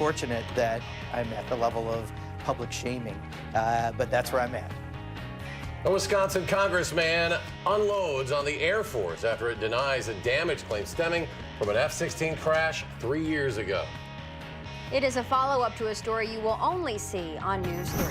unfortunate that I'm at the level of public shaming, but that's where I'm at. A Wisconsin congressman unloads on the Air Force after it denies a damage claim stemming from an F-16 crash 3 years ago. It is a follow-up to a story you will only see on News 3.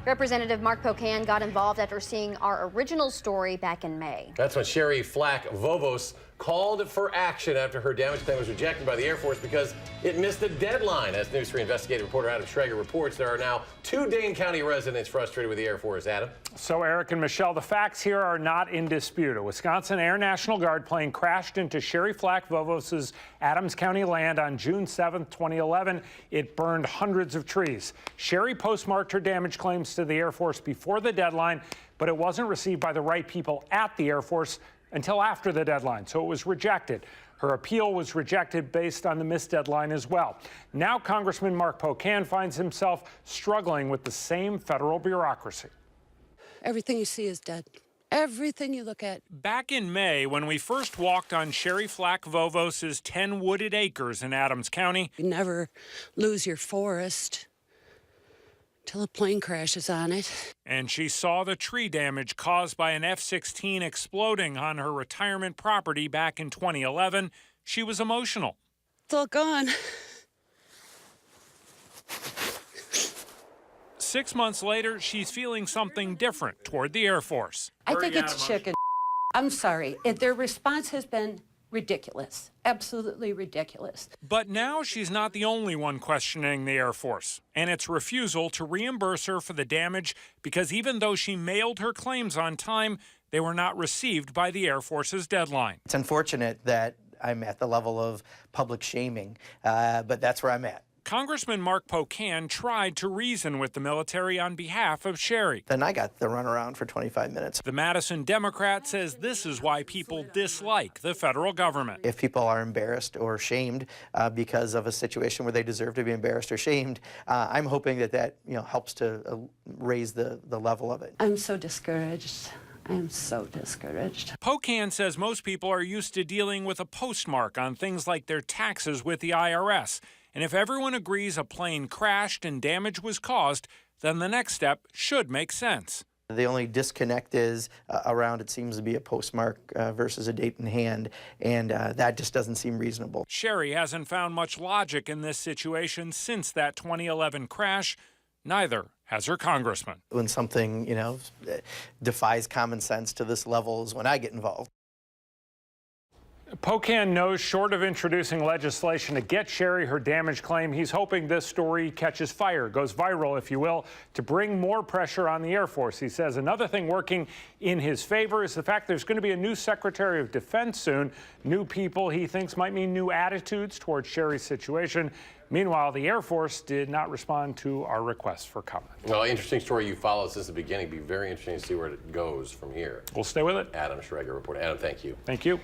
Representative Mark Pocan got involved after seeing our original story back in May. That's when Sherry Flack-Vovos called for action after her damage claim was rejected by the Air Force because it missed a deadline. As News 3 investigative reporter Adam Schrager reports, there are now 2 Dane County residents frustrated with the Air Force. Adam? So, Eric and Michelle, the facts here are not in dispute. A Wisconsin Air National Guard plane crashed into Sherry Flack-Vovos' Adams County land on June 7, 2011. It burned hundreds of trees. Sherry postmarked her damage claims to the Air Force before the deadline, but it wasn't received by the right people at the Air Force until after the deadline, so it was rejected. Her appeal was rejected based on the missed deadline as well. Now Congressman Mark Pocan finds himself struggling with the same federal bureaucracy. Everything you see is dead. Everything you look at. Back in May, when we first walked on Sherry Flack-Vovos' 10 wooded acres in Adams County. You never lose your forest till a plane crashes on it. And she saw the tree damage caused by an F-16 exploding on her retirement property back in 2011. She was emotional. It's all gone. 6 months later, she's feeling something different toward the Air Force. I think it's chicken. I'm sorry. Their response has been ridiculous. Absolutely ridiculous. But now she's not the only one questioning the Air Force and its refusal to reimburse her for the damage because even though she mailed her claims on time, they were not received by the Air Force's deadline. It's unfortunate that I'm at the level of public shaming, but that's where I'm at. Congressman Mark Pocan tried to reason with the military on behalf of Sherry. Then I got the runaround for 25 minutes. The Madison Democrat says this is why people dislike the federal government. If people are embarrassed or shamed because of a situation where they deserve to be embarrassed or shamed, I'm hoping that helps to raise the level of it. I'm so discouraged. I am so discouraged. Pocan says most people are used to dealing with a postmark on things like their taxes with the IRS. And if everyone agrees a plane crashed and damage was caused, then the next step should make sense. The only disconnect is around it seems to be a postmark versus a date in hand, and that just doesn't seem reasonable. Sherry hasn't found much logic in this situation since that 2011 crash. Neither has her congressman. When something, defies common sense to this level is when I get involved. Pocan knows short of introducing legislation to get Sherry her damage claim, he's hoping this story catches fire, goes viral, if you will, to bring more pressure on the Air Force. He says another thing working in his favor is the fact there's going to be a new Secretary of Defense soon. New people he thinks might mean new attitudes towards Sherry's situation. Meanwhile, the Air Force did not respond to our request for comment. Well, interesting story you followed since the beginning. It'd be very interesting to see where it goes from here. We'll stay with it. Adam Schrager reporting. Adam, thank you. Thank you.